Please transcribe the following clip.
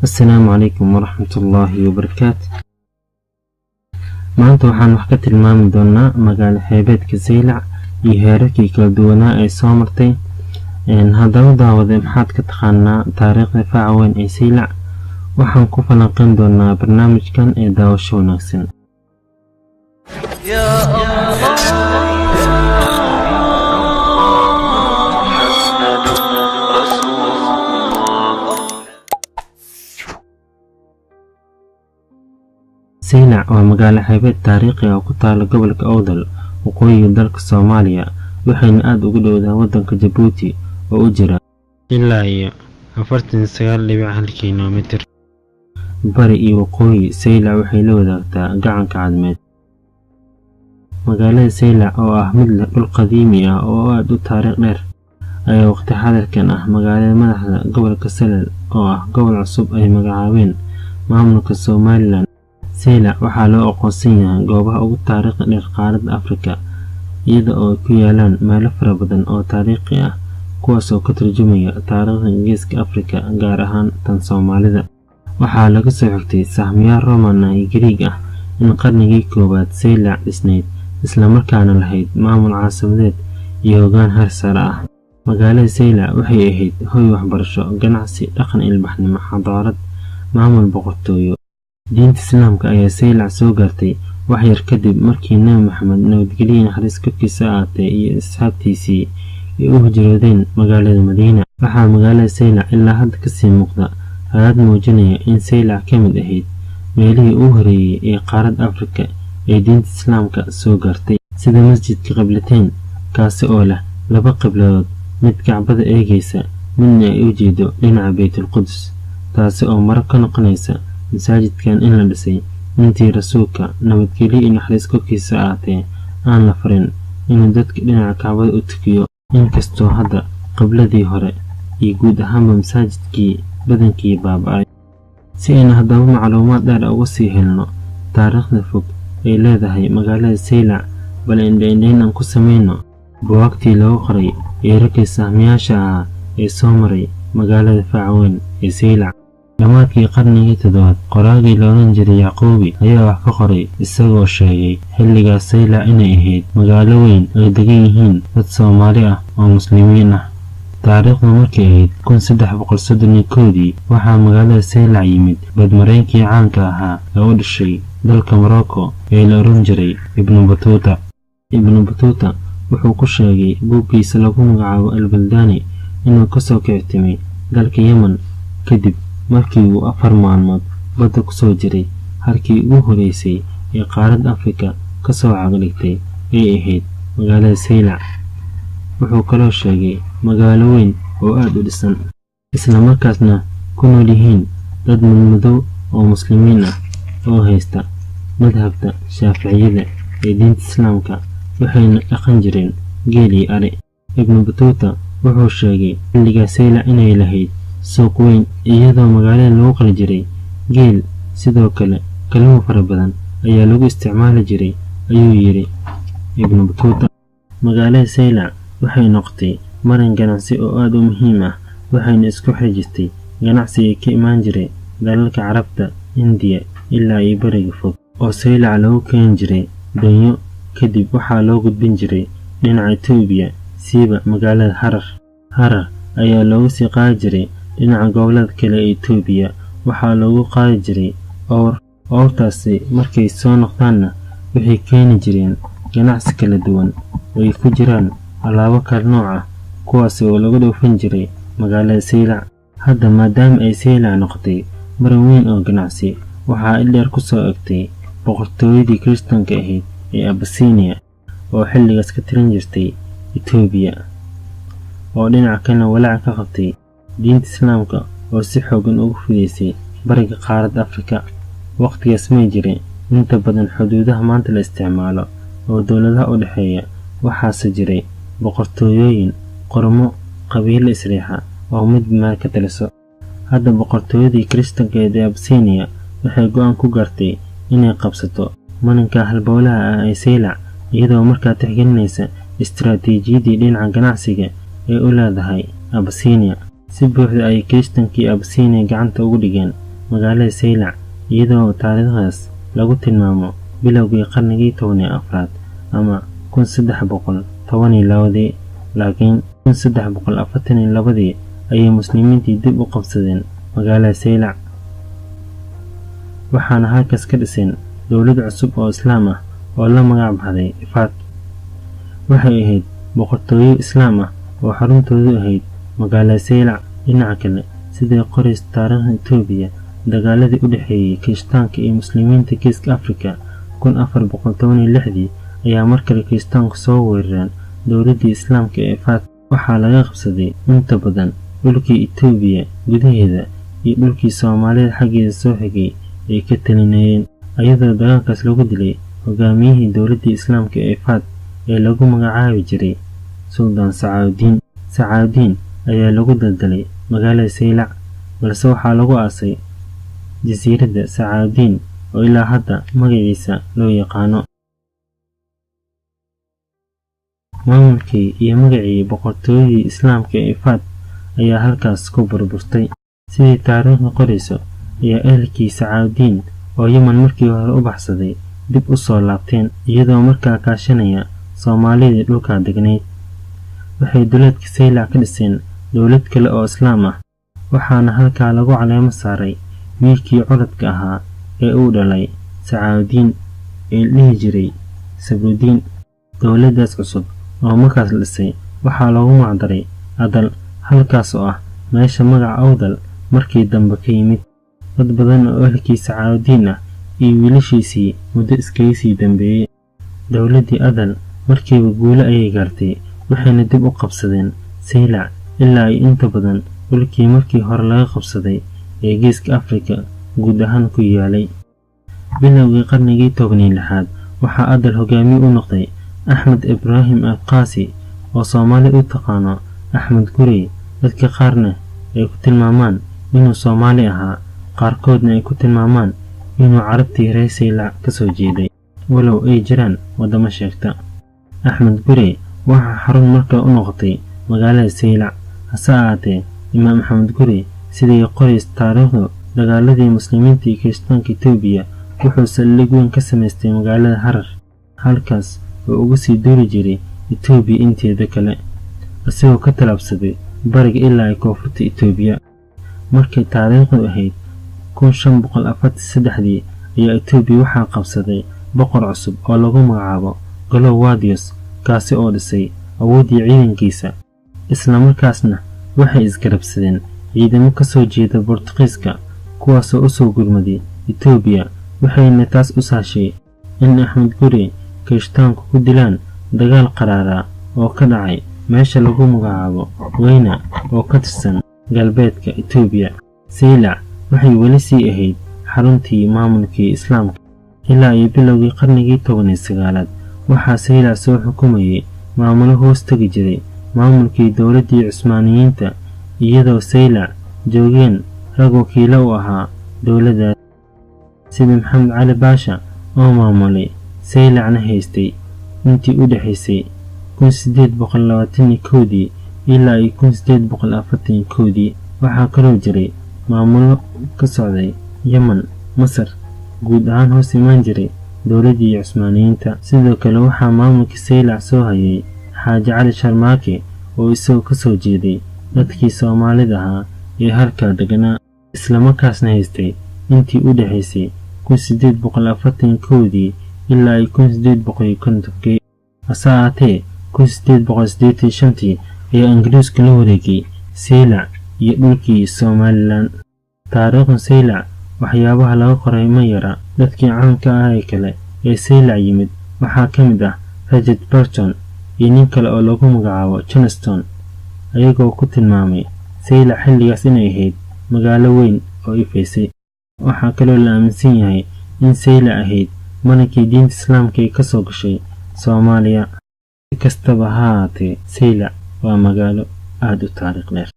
السلام عليكم ورحمة الله وبركاته. maanta waxaan wax ka tilmaami doonaa magaalo xeebeedka Saylac iyo heerarkii kala duwanaa ay soo martay. haddaba daawade maxaad ka taqaanaa taariikhda faca weyn ee Saylac? waxaan ku falanqeyn doonaa barnaamijkan ee daawasho wanaagsan. Saylac waa magaalo xeebeed taariikhi ah oo ku taala gobolka Awdal, waqooyiga dalka Soomaaliya, waxayna aad ugu dhowdahay waddanka Jabuuti oo u jira ilaa iyo 49.1 kiiloomitir. bari iyo waqooyi, Saylac waxay la wadaagtaa gacanka cadmeed. magaalada Saylac oo ah mid leh dhul qadiimi ah oo aad u taariikh dheer ayaa waqti xaadirkan ah magaalada madaxda gobolka Salel oo ah gobol cusub ay magacaabeen maamulka Somaliland. Saylac waxaa loo aqoonsan yahay goobaha ugu taariikhda dheer qaaradda Afrika, iyada oo ay ku yaalaan meelo fara badan oo taariikhi ah kuwaas oo ka turjumaya taariikhda Geeska Afrika, gaar ahaan tan Soomaalida. waxaa laga soo xigtay sahmiyaal Roman iyo Greek ah in qarnigii koowaad Saylac dhisnayd isla markaana lahayd maamul caasimadeed iyo hoggaan heer sare ah. magaalada Saylac waxay ahayd hoy waxbarasho, ganacsi, dhaqan, ilbaxnimo, xadaarad, maamul boqortooyo. diinta Islaamka ayaa Saylac soo gaartay wax yar kadib markii Nabi Maxamed nabadgelyo naxariis korkiisa ahaatee iyo asxaabtiisii ay u hijroodeen magaalada Madiina. waxaa magaalada Saylac ilaa hadda kasii muuqda raad muujinaya in Saylac ka mid ahayd meelihii ugu horeeyay ee qaaradda Afrika ee diinta Islaamka soo gaartay, sida masjidka Qiblateyn, kaasi oo leh laba qibladood, mid Kacbada eegaysa midna ay u jeedo dhinaca Baytulqudus, taasi oo maro ka noqonaysa masaajidkan in la dhisay intii rasuulka nabadgelyo iyo naxariis korkiisa ahaatee aan la farin inuu dadka dhinaca Kacbada u tukiyo. inkastoo hadda qibladii hore iyo guud ahaanba masaajidkii badankii baaba'ay. si aynu haddaba macluumaad dheer uga sii helno taariikhda fog ay leedahay magaalada Saylac, bal indhayn aan ku samayno buugaagtii lagu qoray heerarkii sahmiyaasha ahaa ee soo maray magaalada faca weyn ee Saylac. dhammaadkii qarnigii 7aad, qoraagii la odhan jiray Yacquubi ayaa wax ka qoray, isagoo sheegay xilligaas Saylac inay ahayd magaalo weyn ay degan yihiin dad Soomaali ah oo muslimiin ah. taariikhdu markay ahayd 1331 waxaa magaalada Saylac yimid badmareenkii caanka ahaa ee u dhashay dalka Morocco ee la odhan jiray Ibn Battuta. Ibn Battuta wuxuu ku sheegay buuggiisa lagu magacaabo Al-Baldani inuu kasoo kictimay dalka Yemen kadib markii uu 4 maalmood badda ku soo jiray. halkii ugu horeysay ee qaaradda Afrika kasoo cagdhigtay ay ahayd magaalada Saylac. wuxuu kaloo sheegay magaalo weyn oo aad u dhisan, isla markaasna ku nool yihiin dad madow oo muslimiin ah oo haysta madhabta Shaaficiyada ee diinta Islaamka, waxayna dhaqan jireen geel iyo ari. Ibn Battuta wuxuu sheegay xilligaa Saylac inay lahayd suuq weyn, iyadoo magaalada lagu qali jiray geel, sidoo kale kalluun fara badan ayaa lagu isticmaali jiray, ayuu yiri Ibn Battuta. magaalada Saylac waxay noqotay marin ganacsi oo aad u muhiim ah, waxayna isku xirjistay ganacsiga ka imaan jiray dalalka Carabta, Hindiya ilaa iyo bariga fog oo Saylac lagu keeni jiray doonyo. kadib waxaa loo gudbin jiray dhinaca Itoobiya, siiba magaalada Harar ayaa loogu sii qaadi jiray dhinaca gobollada kale ee Itoobiya. waxaa loogu qaadi jiray awrtaasi markay soo noqdaanna waxay keeni jireen ganacsi kala duwan oo ay ku jiraan alaabo kala nooc ah, kuwaas oo lagu dhoofin jiray magaalada Saylac. hadda maadaama ay Saylac noqotay marin weyn oo ganacsi, waxaa dheer ku soo egtay boqortooyadii Kiristaanka ahayd ee Abyssinia oo xilligaas ka tirin jirtay Itoobiya, oo dhinaca kalena walaac ka qabtay diinta Islaamka oo si xoogan ugu fidaysay bariga qaaradda Afrika. waqtigaas may jirin inta badan xuduudaha maanta la isticmaalo oo dowladaha u dhexeeya, waxaase jiray boqortooyooyin, qormo, qabiilo isriixa oo mid meel ka taliso. hadda boqortooyadii Kiristaanka ee Abyssinia waxay go'aan ku gaartay inay qabsato marinka halbowlaha ah ee Saylac, iyadoo markaa tixgelinaysa istiraatiijiyadii dhinaca ganacsiga ee u leedahay Abyssinia. si buuxda ay Kiristaankii Abyssinia gacanta ugu dhigeen magaalada Saylac iyadoo taariikhdaas lagu tilmaamo bilowgii qarnigii 14 ama 1312 laakiin 1342 ayay muslimiintii dib u qabsadeen magaalada Saylac waxaana halkaas ka dhiseen dowlad cusub oo islaam ah oo la magac baxday Ifaat. waxay ahayd boqortooyo islaam ah oo xaruntoodu ahayd magaalada Saylac. dhinaca kale sidii qorays taariikhda Itoobiya dagaaladii u dhaxeeyay Kirishtaanka iyo Muslimiinta Geeska Afrika 1416 ayaa markale Kirishtaanku soo weerareen dowladii islaamka ee Ifaat. waxaa laga qabsaday inta badan dhulkii Itoobiya gudaheeda iyo dhulkii Soomaalida xaggeeda soo xigay ay ka talinayeen ayadoo dagaalkaas lagu dilay hogaamiyihii dowladii islaamka ee Ifaat ee lagu magacaabi jiray Suldaan Sacaawdiin ayaa lagu daldalay magaalada Saylac balse waxaa lagu aasay jasiiradda Sacaawdiin oo ilaa hadda magaciisa loo yaqaano. maamulkii iyo magacii boqortooyadii islaamka ee Ifaat ayaa halkaas ku burburtay. sidii taariikhda qorayso ayaa ehelkii Sacaawdiin oo Yemen markii hore u baxsaday dib u soo laabteen iyadoo markaa kaashanaya Soomaalida dhulka degnayd. waxay duleedka Saylac ka dhiseen dowlad kale oo islaam ah waxaana halkaa lagu caleemo saaray wiilkii curadka ahaa ee uu dhalay Sacaawdiin ee la dhihi jiray Sabrudiin. dowladdaas cusub oo markaas la dhisay waxaa loogu magacdaray Adal halkaas oo ah meesha magaca Awdal markii dambe ka yimid. dad badan oo ehelkii Sacaawdiin ah iyo wiilashiisii muddo iskaga sii dambeeyay. dowladii Adal markiiba guulo ayay gaartay waxayna dib u qabsadeen Saylac ilaa ay inta badan dhulkii markii hore laga qabsaday ee Geeska Afrika guud ahaan ku yaalay. bilowgii qarnigii 16 waxaa Adal hogaamiye u noqday Axmed Ibraahim Al-Qaasi oo Soomaali u taqaano Axmed Gurey. dadka qaarna ay ku tilmaamaan inuu Soomaali ahaa qaarkoodna ay ku tilmaamaan inuu carabtii reer Saylac ka soo jeeday walow ay jiraan wadamo sheegta. Axmed Gurey waxaa xarun markaa u noqotay magaalada Saylac. hase ahaatee Imaam Axmed Gurey sidii qorays taariikhdu dagaaladii muslimiinta iyo Kirishtaanka Itoobiya wuxuu saldhig weyn ka samaystay magaalada Harar halkaas oo ugu sii duuli jiray Itoobiya inteeda kale isagoo ka talaabsaday bariga ilaa ay koonfurta Itoobiya. markay taariikhdu ahayd 1543 ayaa Itoobiya waxaa qabsaday boqor cusub oo lagu magacaabo Golowadius kaasi oo dhisay awoodii ciidankiisa isla markaasna waxay isgarabsadeen ciidamo ka soo jeeda Boortaqiiska kuwaasoo u soo gurmaday Itoobiya. waxayna taas u saashay in Axmed Gurey Kirishtaanku ku dilaan dagaal qaraara oo ka dhacay meesha lagu magacaabo Weyna oo ka tirsan galbeedka Itoobiya. Saylac waxay weli sii ahayd xaruntii maamulkii islaamka ilaa ay bilowgii qarnigii 19aad. waxaa Saylac soo xukumayay maamulo hoos tagi jiray maamulkii dowladii Cusmaaniyiinta iyadoo Saylac joogeen rag wakiilo u ahaa dowladda sida Maxamed Cali Baasha oo maamulay Saylacna haystay intii u dhaxaysay 1821 ilaa ay 1841. waxaa kaloo jiray maamulo ka socday Yemen, Masar guud ahaan hoos imaan jiray dowladii Cusmaaniyiinta. sidoo kale waxaa maamulka Saylac soo hayay Xaaji Cali Sharmaake oo isagoo ka soo jeeday dadkii Soomaalida ahaa ee halkaa deganaa isla markaasna haystay intii u dhaxaysay 1841 ilaa ay 1850. hase ahaatee 1885 ayaa Ingiriisku la wareegay Saylac iyo dhulkii Somaliland. taariikhda Saylac waxyaabaha laga qoray ma yara. dadkii caanka ah ee kale ee Saylac yimid waxaa ka mid ah Richard Burton iyo nin kale oo lagu magacaabo Johnston ayagoo ku tilmaamay Saylac xilligaas inay ahayd magaalo weyn oo ifaysay. waxaa kaloo la aaminsan yahay in Saylac ahayd marankii diinta islaamka ay ka soo gashay Soomaaliya. si kastaba ha ahaatee Saylac waa magaalo aad u taariikh dheer.